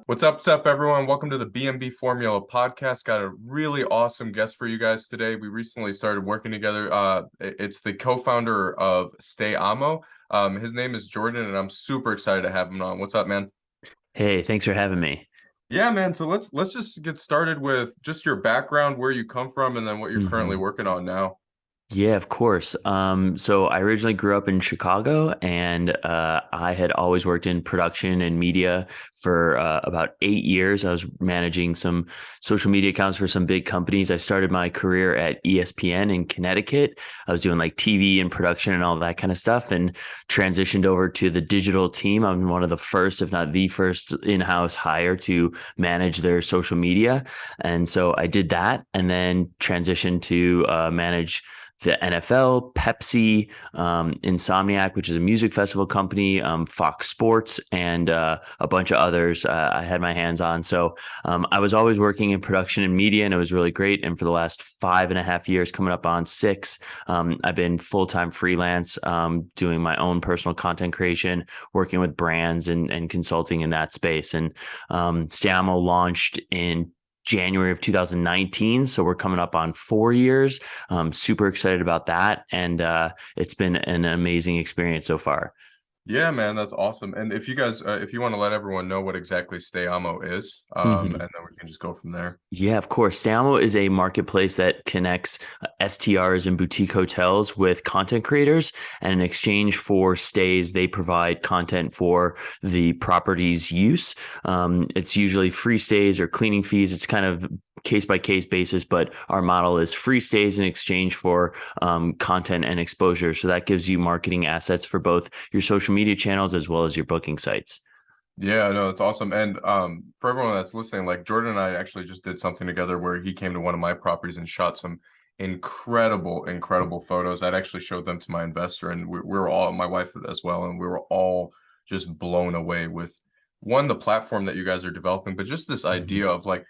What's up, everyone? Welcome to the BNB Formula podcast. Got a really awesome guest for you guys today. We recently started working together. It's the co-founder of Stayamo. His name is Jordan, and I'm super excited to have him on. What's up, man? Hey, thanks for having me. Yeah, man. So let's just get started with just your background, where you come from, and then what you're currently hmm working on now. Yeah, of course. So I originally grew up in Chicago, and I had always worked in production and media for about 8 years. I was managing some social media accounts for some big companies. I started my career at ESPN in Connecticut. I was doing like TV and production and all that kind of stuff, and transitioned over to the digital team. I'm one of the first, if not the first, in-house hire to manage their social media, and so I did that, and then transitioned to manage the NFL, Pepsi, Insomniac, which is a music festival company, Fox Sports, and a bunch of others I had my hands on. So I was always working in production and media, and it was really great. And for the last 5.5 years, coming up on 6, I've been full-time freelance, doing my own personal content creation, working with brands and consulting in that space. And Stayamo launched in January of 2019. So we're coming up on 4 years. Super excited about that. And it's been an amazing experience so far. Yeah, man, that's awesome. And if you guys, if you want to let everyone know what exactly Stayamo is, and then we can just go from there. Yeah, of course. Stayamo is a marketplace that connects STRs and boutique hotels with content creators. And in exchange for stays, they provide content for the property's use. It's usually free stays or cleaning fees. It's kind of case by case basis, but our model is free stays in exchange for content and exposure. So that gives you marketing assets for both your social media channels as well as your booking sites. Yeah, no, it's awesome. And for everyone that's listening, like Jordan and I actually just did something together where he came to one of my properties and shot some incredible photos. I'd actually showed them to my investor, and we were all, my wife as well, and we were all just blown away with one, the platform that you guys are developing, but just this Mhm. idea of like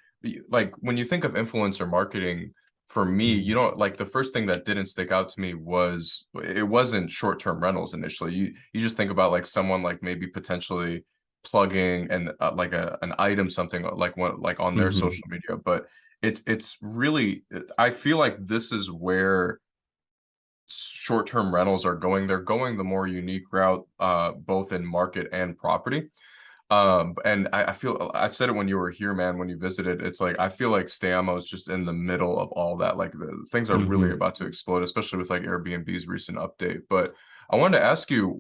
when you think of influencer marketing, for me, you Mhm. know, like the first thing that didn't stick out to me was it wasn't short-term rentals initially. You just think about like someone like maybe potentially plugging and like an item, something like what like on their Mhm. social media, but it's really, I feel like this is where short-term rentals are going. They're going the more unique route, both in market and property. And I feel, I said it when you were here, man, when you visited, it's like I feel like Stayamo is just in the middle of all that. Like things are really Mhm. about to explode, especially with like Airbnb's recent update. But I wanted to ask you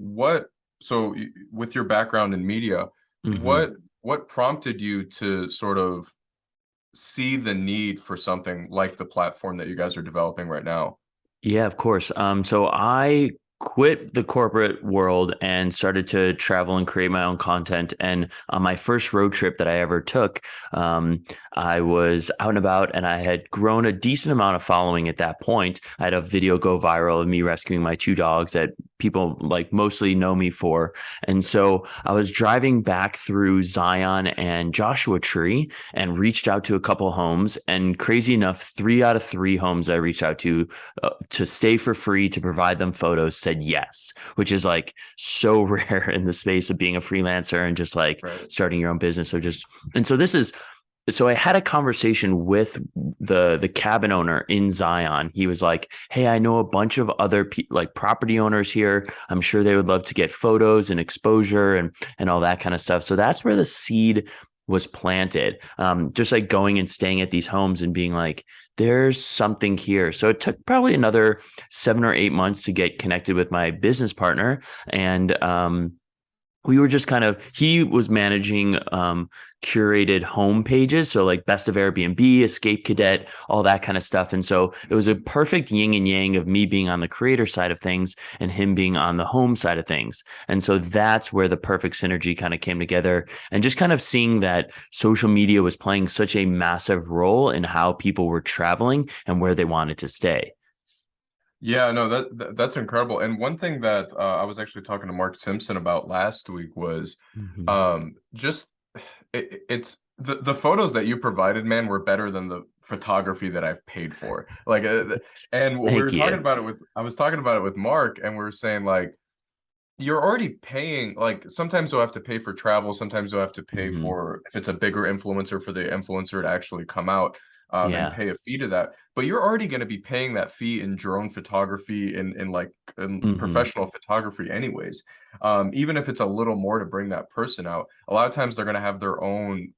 with your background in media, Mhm. what prompted you to sort of see the need for something like the platform that you guys are developing right now? Yeah, of course. So I quit the corporate world and started to travel and create my own content. And on my first road trip that I ever took, I was out and about, and I had grown a decent amount of following at that point. I had a video go viral of me rescuing my two dogs that people like mostly know me for. And so I was driving back through Zion and Joshua Tree and reached out to a couple homes. And crazy enough, 3 out of 3 homes I reached out to stay for free to provide them photos said yes, which is like so rare in the space of being a freelancer and just like Right. starting your own business. So I had a conversation with the cabin owner in Zion. He was like, "Hey, I know a bunch of other like property owners here. I'm sure they would love to get photos and exposure and all that kind of stuff." So that's where the seed was planted. Just like going and staying at these homes and being like, "There's something here." So it took probably another 7 or 8 months to get connected with my business partner, and we were just kind of, he was managing curated home pages, so like best of Airbnb, Escape Cadet, all that kind of stuff. And so it was a perfect yin and yang of me being on the creator side of things and him being on the home side of things. And so that's where the perfect synergy kind of came together, and just kind of seeing that social media was playing such a massive role in how people were traveling and where they wanted to stay. Yeah, no, that's incredible. And one thing that I was actually talking to Mark Simpson about last week was Mhm. just it's the photos that you provided, man, were better than the photography that I've paid for. Like, and we were Thank talking you. about it with, I was talking about it with Mark, and we were saying like, you're already paying, like sometimes you'll have to pay for travel, sometimes you'll have to pay Hmm. for, if it's a bigger influencer, for the influencer to actually come out and Yeah. pay a fee to that. But you're already going to be paying that fee in drone photography, in like in Hmm. professional photography anyways. Even if it's a little more to bring that person out, a lot of times they're going to have their own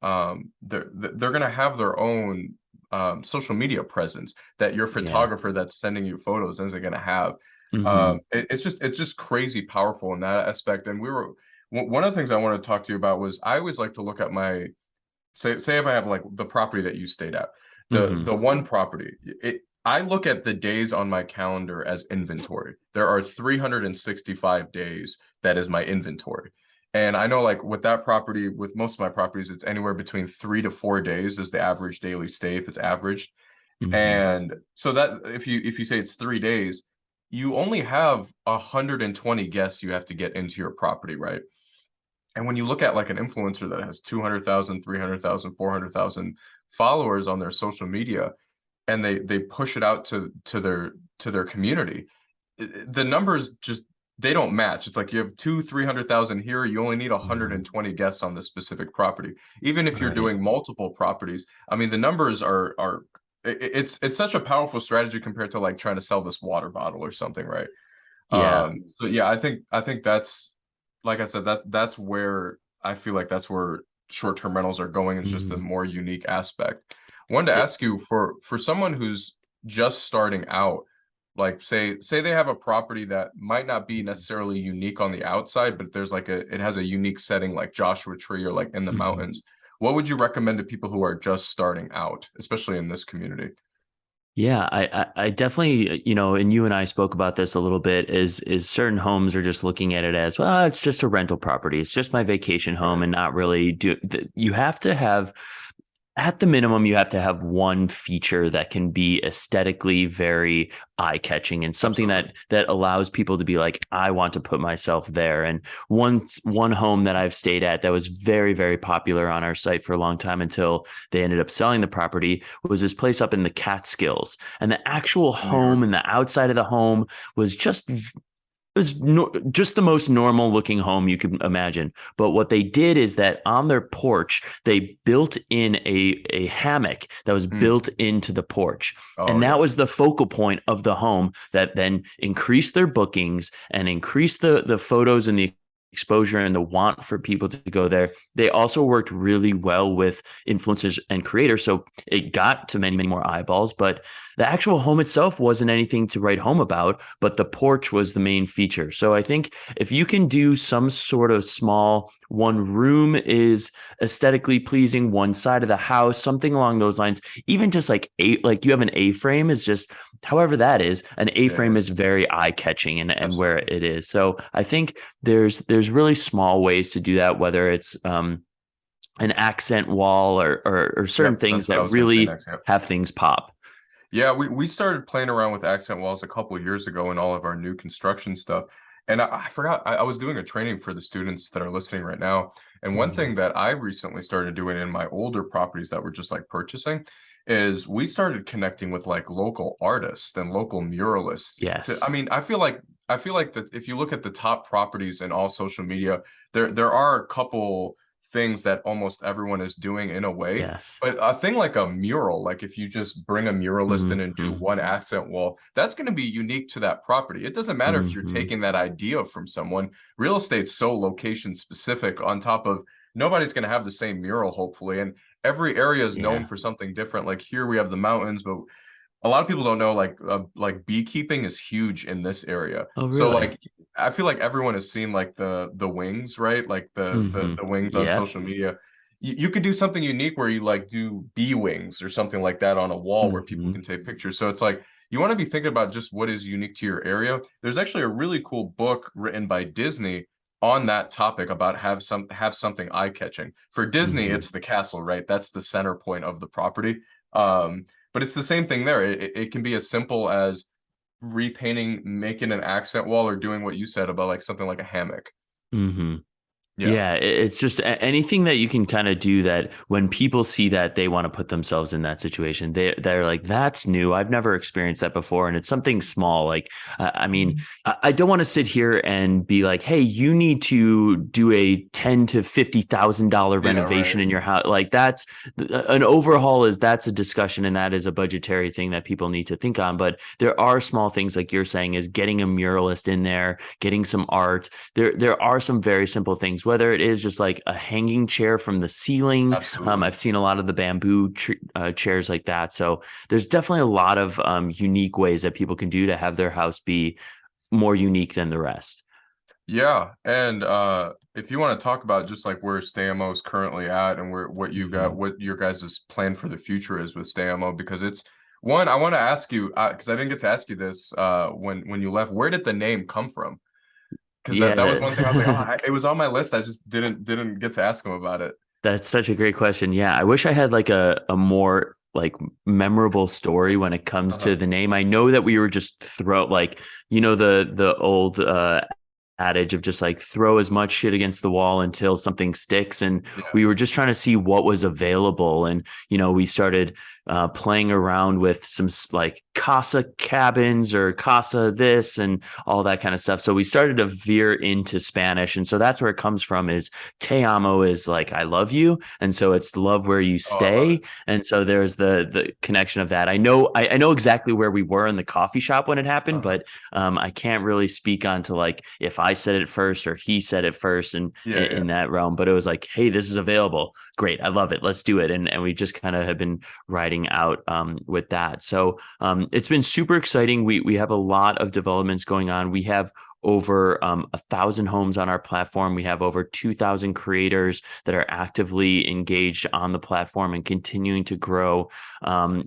they're going to have their own social media presence that your Yeah. photographer that's sending you photos isn't going to have. Hmm. It's just crazy powerful in that aspect. And one of the things I wanted to talk to you about was, I always like to look at my, say if I have like the property that you stayed at, the Hmm. one property, I look at the days on my calendar as inventory. There are 365 days that is my inventory. And I know, like with that property, with most of my properties, it's anywhere between 3 to 4 days is the average daily stay if it's averaged. Hmm. And so that, if you say it's 3 days, you only have 120 guests you have to get into your property, right? And when you look at like an influencer that has 200,000, 300,000, 400,000 followers on their social media, and they push it out to their community, the numbers just, they don't match. It's like you have two, 300,000 here, you only need Hmm. 120 guests on this specific property. Even if you're Right. doing multiple properties, I mean, the numbers are it's such a powerful strategy compared to like trying to sell this water bottle or something, right? Yeah. So yeah, I think that's, like I said, that's where I feel like that's where short-term rentals are going. It's just a Hmm. more unique aspect. I wanted to ask you, for someone who's just starting out, like say they have a property that might not be necessarily unique on the outside, but there's like it has a unique setting like Joshua Tree or like in the Hmm. mountains. What would you recommend to people who are just starting out, especially in this community? Yeah, I definitely, and you and I spoke about this a little bit, is certain homes are just looking at it as, well, it's just a rental property. It's just my vacation home Right. and not really you have to have, at the minimum, you have to have one feature that can be aesthetically very eye-catching and something Absolutely. that allows people to be like, I want to put myself there. And one home that I've stayed at that was very, very popular on our site for a long time until they ended up selling the property was this place up in the Catskills. And the actual In New York. home and the outside of the home was just, it was just the most normal looking home you could imagine. But what they did is that on their porch, they built in a hammock that was Hmm. built into the porch. Oh And that yeah. was the focal point of the home that then increased their bookings and increased the photos and the exposure and the want for people to go there. They also worked really well with influencers and creators. So it got to many, many more eyeballs, but the actual home itself wasn't anything to write home about, but the porch was the main feature. So I think if you can do some sort of small, one room is aesthetically pleasing, one side of the house, something along those lines, even just like you have an A-frame is just, however that is, an A-frame Yeah. is very eye-catching and where Absolutely. it is. So I think there's really small ways to do that, whether it's an accent wall or certain Yep, things that's what I that was going to say really next. Yep. have things pop. Yeah, we started playing around with accent walls a couple of years ago in all of our new construction stuff. And I forgot, I was doing a training for the students that are listening right now. And one Mhm. thing that I recently started doing in my older properties that we're just like purchasing is we started connecting with like local artists and local muralists I Yes. mean, I feel like that if you look at the top properties in all social media, there are a couple things that almost everyone is doing in a way. Yes. But a thing like a mural, like if you just bring a muralist in and do Hmm. one accent wall, that's going to be unique to that property. It doesn't matter if you're Hmm. taking that idea from someone. Real estate's so location specific, on top of nobody's going to have the same mural, hopefully. And every area is known Yeah. for something different. Like here we have the mountains, but a lot of people don't know like beekeeping is huge in this area. Oh, So really? like I feel like everyone has seen like the wings, right? Like the the Hmm. the wings on Yep. social media. You could do something unique where you like do bee wings or something like that on a wall where people Hmm. can take pictures. So it's like you want to be thinking about just what is unique to your area. There's actually a really cool book written by Disney on that topic about have something eye-catching. For Disney, Hmm. it's the castle, right? That's the center point of the property. Um, but it's the same thing there. It can be as simple as repainting, making an accent wall, or doing what you said about like something like a hammock. Hmm. Yeah, Yeah, it's just anything that you can kind of do that when people see that they want to put themselves in that situation. They're like, that's new. I've never experienced that before, and it's something small. Like, I mean, I don't want to sit here and be like, hey, you need to do a $10,000 to $50,000 yeah, right. renovation in your house. Like that's an overhaul that's a discussion, and that is a budgetary thing that people need to think on. But there are small things like you're saying is getting a muralist in there, getting some art. There are some very simple things, whether it is just like a hanging chair from the ceiling. Absolutely. I've seen a lot of the bamboo chairs like that. So there's definitely a lot of unique ways that people can do to have their house be more unique than the rest. Yeah, and if you want to talk about just like where Stayamo is currently at and where what you got, Mhm. what your guys' plan for the future is with Stayamo, because it's one I want to ask you because I didn't get to ask you this when you left. Where did the name come from? Because that was one thing I was like, oh, Yeah. it was on my list. I just didn't get to ask him about it. That's such a great question. Yeah, I wish I had like a more like memorable story when it comes to Uh-huh. the name. I know that we were just throw like the old adage of just like throw as much shit against the wall until something sticks, and Yeah. we were just trying to see what was available, and we started playing around with some like casa cabins or casa this and all that kind of stuff. So we started to veer into Spanish, and so that's where it comes from. Is Te amo is like I love you, and so it's love where you Oh, I love it. stay, and so there's the connection of that. I know exactly where we were in the coffee shop when it happened, Uh-huh. but I can't really speak on to like if I said it first or he said it first, and Yeah, in yeah. that realm. But it was like, hey, this is available. Great, I love it. Let's do it, and we just kind of have been riding out with that. So it's been super exciting. We have a lot of developments going on. We have over 1,000 homes on our platform. We have over 2,000 creators that are actively engaged on the platform and continuing to grow.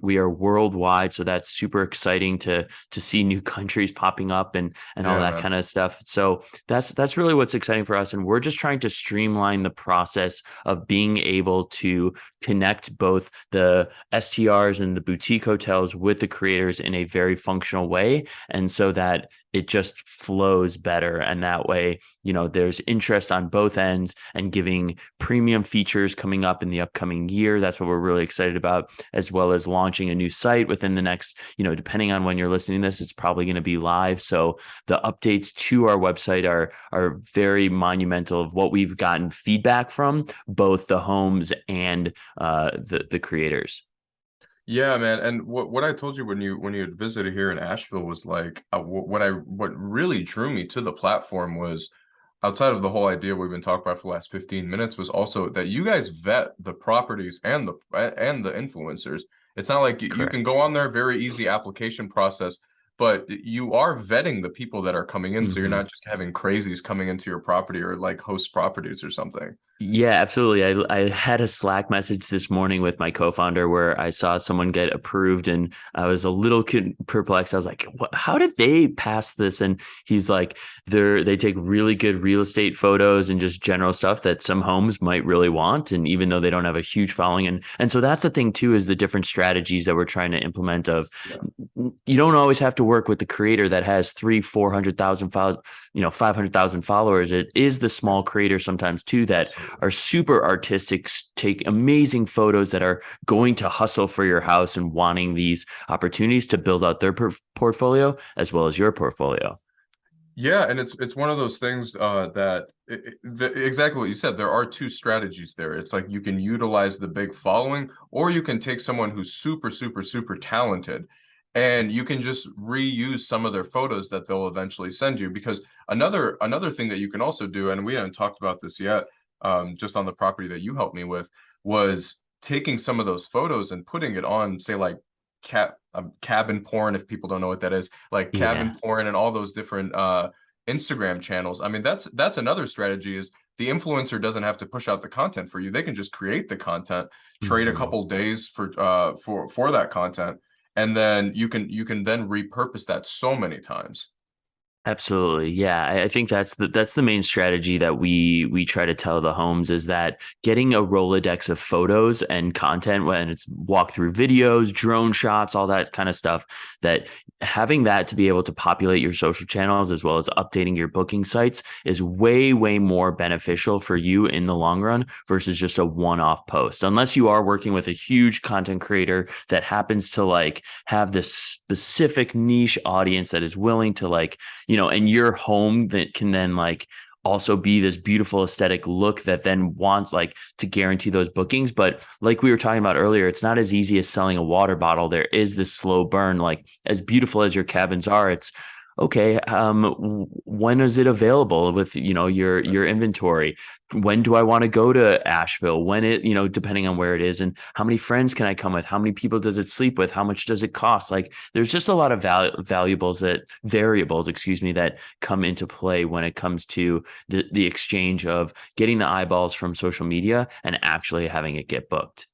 We are worldwide, so that's super exciting to see new countries popping up and all Yeah, that man. kind of stuff. So that's really what's exciting for us, and we're just trying to streamline the process of being able to connect both the STRs and the boutique hotels with the creators in a very functional way, and so that it just flows better. And that way, there's interest on both ends and giving premium features coming up in the upcoming year. That's what we're really excited about, as well as launching a new site within the next, depending on when you're listening to this, it's probably going to be live. So the updates to our website are very monumental of what we've gotten feedback from both the homes and the creators. Yeah, man. And what I told you when you had visited here in Asheville was like what really drew me to the platform was outside of the whole idea we've been talking about for the last 15 minutes was also that you guys vet the properties and the influencers. It's not like you can Correct. go on there, very easy application process, but you are vetting the people that are coming in, so you're Mhm. not just having crazies coming into your property or like host properties or something. Yeah, absolutely. I had a Slack message this morning with my co-founder where I saw someone get approved, and I was a little perplexed. I was like, what, how did they pass this? And he's like, they take really good real estate photos and just general stuff that some homes might really want. And even though they don't have a huge following, and so that's the thing too, is the different strategies that we're trying to implement of Yeah, you don't always have to work with the creator that has 400,000 followers, 500,000 followers. It is the yeah, small creators sometimes too that absolutely. are super artistic, take amazing photos, that are going to hustle for your house and wanting these opportunities to build out their portfolio as well as your portfolio. Yeah, and it's one of those things that exactly what you said. There are two strategies there. It's like you can utilize the big following, or you can take someone who's super, super, super talented, and you can just reuse some of their photos that they'll eventually send you. Because another thing that you can also do, and we haven't talked about this yet, just on the property that you helped me with, was taking some of those photos and putting it on, say, like cabin porn, if people don't know what that is, like cabin Yeah. porn and all those different Instagram channels. I mean, that's another strategy is the influencer doesn't have to push out the content for you. They can just create the content, trade a Mhm. couple days for that content, and then you can then repurpose that so many times. Absolutely. Yeah. I think that's the main strategy that we try to tell the homes is that getting a Rolodex of photos and content, when it's walkthrough videos, drone shots, all that kind of stuff, that having that to be able to populate your social channels as well as updating your booking sites is way, way more beneficial for you in the long run versus just a one-off post. Unless you are working with a huge content creator that happens to like have this specific niche audience that is willing to like, and your home that can then like also be this beautiful aesthetic look that then wants like to guarantee those bookings. But like we were talking about earlier, it's not as easy as selling a water bottle. There is this slow burn. Like as beautiful as your cabins are, it's okay. When is it available with your inventory? When do I want to go to Asheville? When it depending on where it is, and how many friends can I come with? How many people does it sleep with? How much does it cost? Like there's just a lot of variables, excuse me, that come into play when it comes to the exchange of getting the eyeballs from social media and actually having it get booked.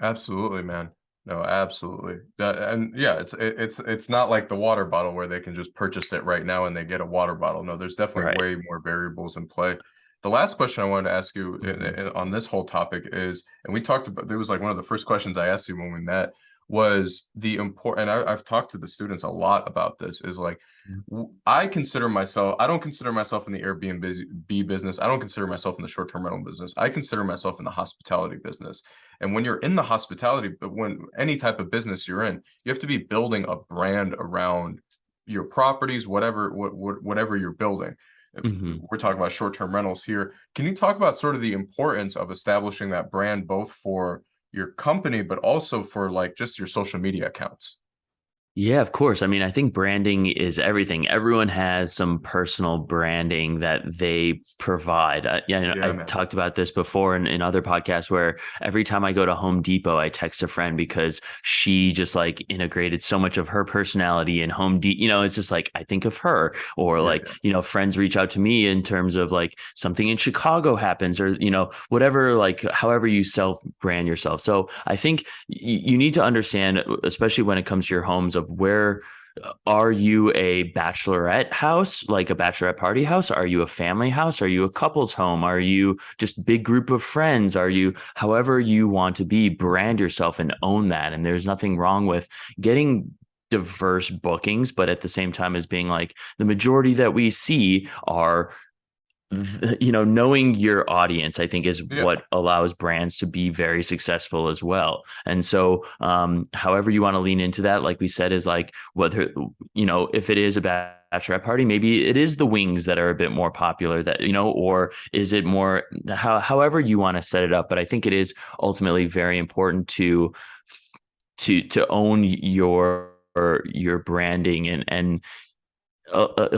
Absolutely, man. No, absolutely. And yeah, it's not like the water bottle where they can just purchase it right now and they get a water bottle. No, there's definitely Right. way more variables in play. The last question I wanted to ask you Hmm. on this whole topic is, and we talked about, there was like one of the first questions I asked you when we met was the important, and I've talked to the students a lot about this, is like, I don't consider myself in the Airbnb business. I don't consider myself in the short-term rental business. I consider myself in the hospitality business. And when you're in the hospitality, but when any type of business you're in, you have to be building a brand around your properties, whatever you're building. Hmm. We're talking about short-term rentals here. Can you talk about sort of the importance of establishing that brand both for your company, but also for like just your social media accounts? Yeah, of course. I mean, I think branding is everything. Everyone has some personal branding that they provide. Yeah, I man. talked about this before in other podcasts where every time I go to Home Depot, I text a friend because she just like integrated so much of her personality in Home Depot. It's just like I think of her, or Yeah, like, yeah. friends reach out to me in terms of like something in Chicago happens or, whatever, like however you self brand yourself. So I think you need to understand, especially when it comes to your homes, of where are you a bachelorette house, like a bachelorette party house? Are you a family house? Are you a couple's home? Are you just big group of friends? Are you however you want to be? Brand yourself and own that. And there's nothing wrong with getting diverse bookings, but at the same time as being like the majority that we see are knowing your audience, I think, is Yeah. what allows brands to be very successful as well. And so, however you want to lean into that, like we said, is like whether, if it is a bachelorette party, maybe it is the wings that are a bit more popular that, or is it more, however you want to set it up. But I think it is ultimately very important to own your branding and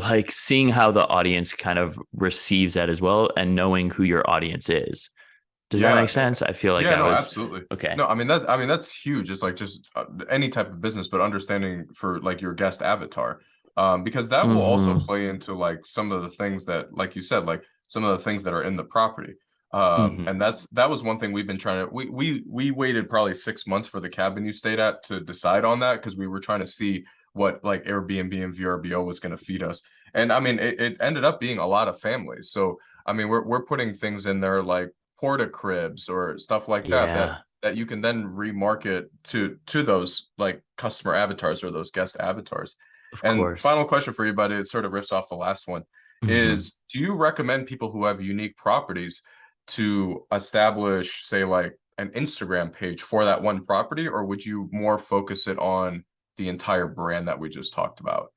like seeing how the audience kind of receives that as well and knowing who your audience is. Does that Yeah. make sense? I feel like Yeah, I no, was absolutely. okay. No, I mean that's huge. It's like just any type of business, but understanding for like your guest avatar, because that will also Hmm. play into like some of the things that, like you said, like some of the things that are in the property. Hmm. And that was one thing we've been trying to. We waited probably 6 months for the cabin you stayed at to decide on that because we were trying to see what like Airbnb and VRBO was going to feed us. And I mean, it ended up being a lot of families. So I mean, we're putting things in there like porta cribs or stuff like that Yeah, that you can then remarket to those like customer avatars or those guest avatars. of And course. final question for you, but it sort of riffs off the last one, Hmm. is do you recommend people who have unique properties to establish, say, like an Instagram page for that one property, or would you more focus it on the entire brand that we just talked about?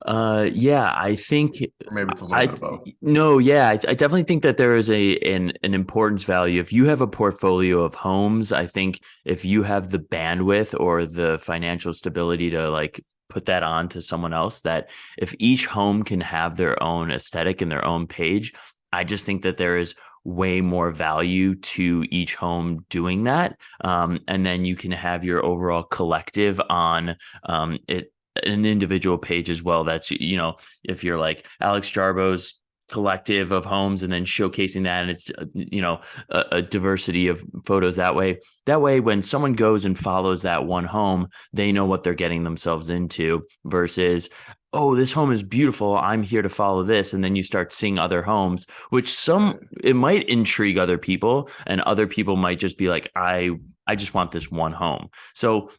Yeah, I think Or maybe it's a little bit of both. no, yeah, I definitely think that there is an importance value. If you have a portfolio of homes, I think if you have the bandwidth or the financial stability to like put that on to someone else, that if each home can have their own aesthetic and their own page, I just think that there is way more value to each home doing that. And then you can have your overall collective on it an individual page as well. That's, if you're like Alex Jarbo's collective of homes and then showcasing that, and it's, a diversity of photos that way when someone goes and follows that one home, they know what they're getting themselves into versus oh, this home is beautiful. I'm here to follow this. And then you start seeing other homes, which Right. it might intrigue other people, and other people might just be like, I just want this one home. So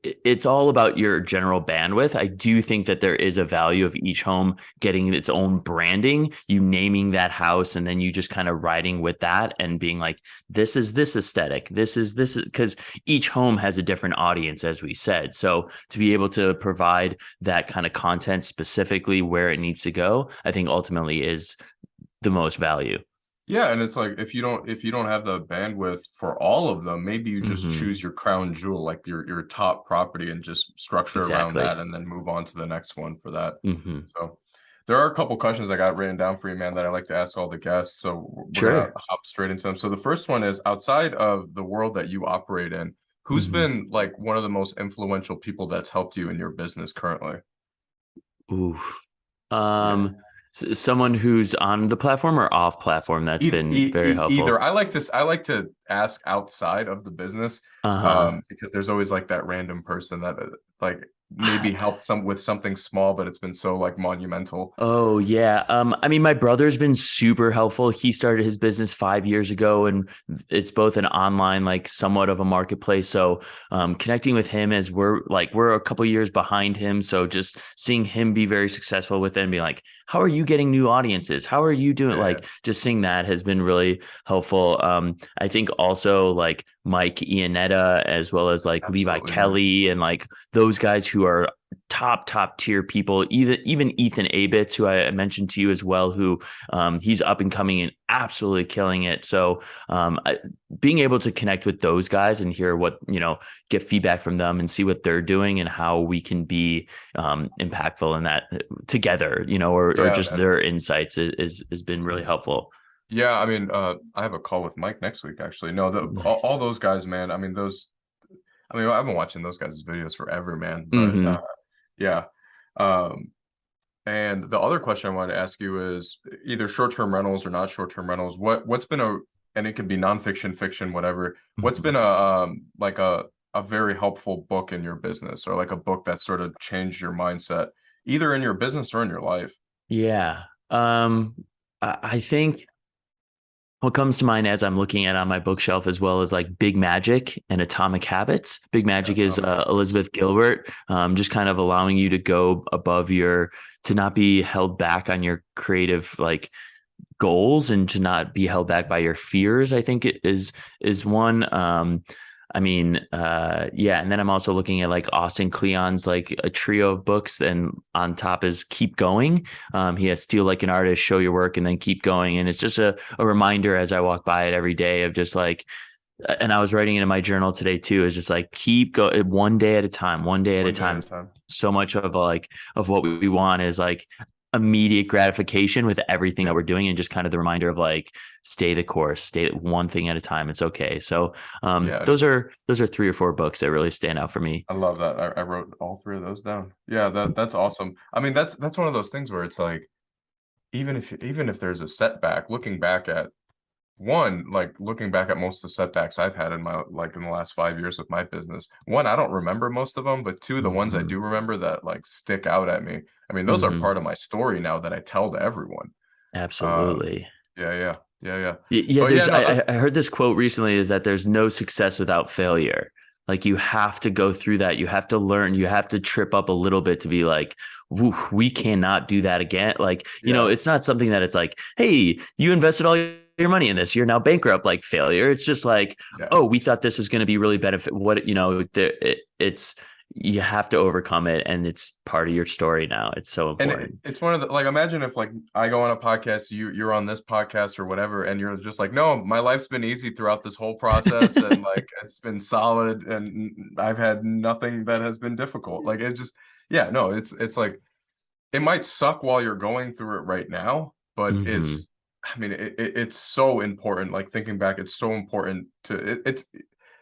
it's all about your general bandwidth. I do think that there is a value of each home getting its own branding, you naming that house, and then you just kind of riding with that and being like, this is this aesthetic. This is because each home has a different audience, as we said. So to be able to provide that kind of content specifically where it needs to go, I think ultimately is the most value. Yeah, and it's like if you don't have the bandwidth for all of them, maybe you just Hmm. choose your crown jewel, like your top property, and just structure around that, Exactly. and then move on to the next one for that. Hmm. So there are a couple questions I got written down for you, man, that I like to ask all the guests. So we're gonna Sure. hop straight into them. So the first one is, outside of the world that you operate in, who's Hmm. been like one of the most influential people that's helped you in your business currently? Ooh. Yeah. Um, Someone who's on the platform or off platform that's been very Either. helpful. I like to ask outside of the business, Uh-huh. because there's always like that random person that like maybe helped some with something small, but it's been so like monumental. Oh yeah. I mean, my brother's been super helpful. He started his business 5 years ago, and it's both an online, like somewhat of a marketplace. So connecting with him as we're a couple years behind him. So just seeing him be very successful with it and be like, how are you getting new audiences? How are you doing? Yeah, Like just seeing that has been really helpful. I think also like Mike Iannetta, as well as like Levi absolutely, man. Kelly, and like those guys who are top tier people. Even Ethan Abitz, who I mentioned to you as well, who he's up and coming and absolutely killing it. So being able to connect with those guys and hear what get feedback from them and see what they're doing and how we can be impactful in that together, or Yeah, just man. their insights is has been really helpful. Yeah, I mean, I have a call with Mike next week, actually. No, Nice. all those guys, man. I mean, those. I mean, I've been watching those guys' videos forever, man. But Hmm. yeah. Um, And the other question I wanted to ask you is, either short-term rentals or not short-term rentals, what's been a, and it could be nonfiction, fiction, whatever. What's Hmm. been a like a very helpful book in your business, or like a book that sort of changed your mindset, either in your business or in your life? Yeah. I think what comes to mind as I'm looking at on my bookshelf, as well as like Big Magic and Atomic Habits. Big Magic is Atomic Habits. Elizabeth Gilbert, just kind of allowing you to go above to not be held back on your creative like goals and to not be held back by your fears. I think it is one. I mean, yeah, and then I'm also looking at like Austin Kleon's like a trio of books, and on top is Keep Going. He has Steal Like an Artist, Show Your Work, and then Keep Going, and it's just a reminder as I walk by it every day of just like, and I was writing it in my journal today too, is just like keep go one day at a time, one day at a One day at a time. time. So much of like of what we want is like immediate gratification with everything that Yeah. we're doing, and just kind of the reminder of like stay the course, stay one thing at a time. It's okay. So Yeah. those are three or four books that really stand out for me. I love that. I wrote all three of those down. Yeah, that's awesome. I mean, that's one of those things where it's like, even if there's a setback, looking back at one, like looking back at most of the setbacks I've had in my, like in the last 5 years with my business. One, I don't remember most of them, but two, the ones I Hmm. do remember that like stick out at me. I mean, those are Hmm. part of my story now that I tell to everyone. Um, Absolutely. yeah. Yeah, But yeah, there's no, I heard this quote recently, is that there's no success without failure. Like you have to go through that. You have to learn. You have to trip up a little bit to be like, "Woo, we cannot do that again." Like, yeah, it's not something that it's like, hey, you invested all your money in this. You're now bankrupt, like failure. It's just like, yeah. oh, we thought this was going to be really benefit. It's you have to overcome it, and it's part of your story now. It's so And important. it's one of the, like, imagine if like I go on a podcast, you're on this podcast or whatever, and you're just like, no, my life's been easy throughout this whole process, and like it's been solid, and I've had nothing that has been difficult. Like it just, yeah, no, it's like, it might suck while you're going through it right now, but Hmm. I mean, it's so important. Like thinking back, it's so important to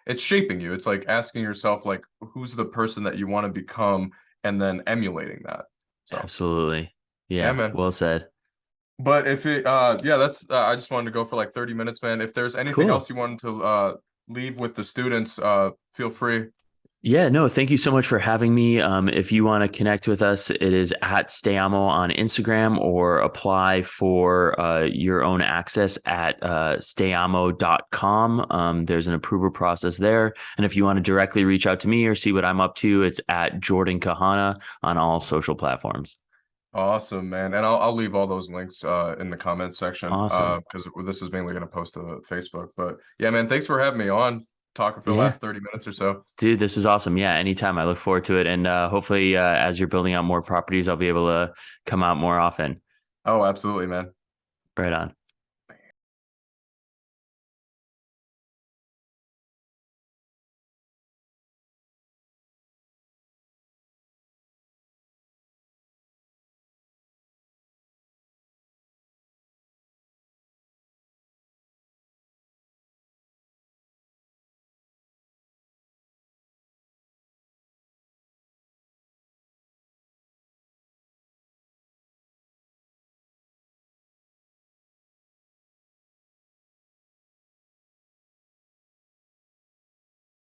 it's shaping you. It's like asking yourself, like, who's the person that you want to become, and then emulating that. So Absolutely. yeah, Yeah. man. Well said. But if it, yeah, that's, I just wanted to go for like 30 minutes, man. If there's anything else Cool. you wanted to leave with the students, feel free. Yeah, no, thank you so much for having me. If you want to connect with us, it is at Stayamo on Instagram or apply for your own access at stayamo.com. There's an approval process there. And if you want to directly reach out to me or see what I'm up to, it's at Jordan Kahana on all social platforms. Awesome, man. And I'll leave all those links in the comments section Awesome. because this is mainly going to post to Facebook. But yeah, man, thanks for having me on, talking for the Yeah, last 30 minutes or so. dude, this is awesome. Yeah, anytime. I look forward to it. And hopefully, as you're building out more properties, I'll be able to come out more often. Oh, absolutely, man. Right on.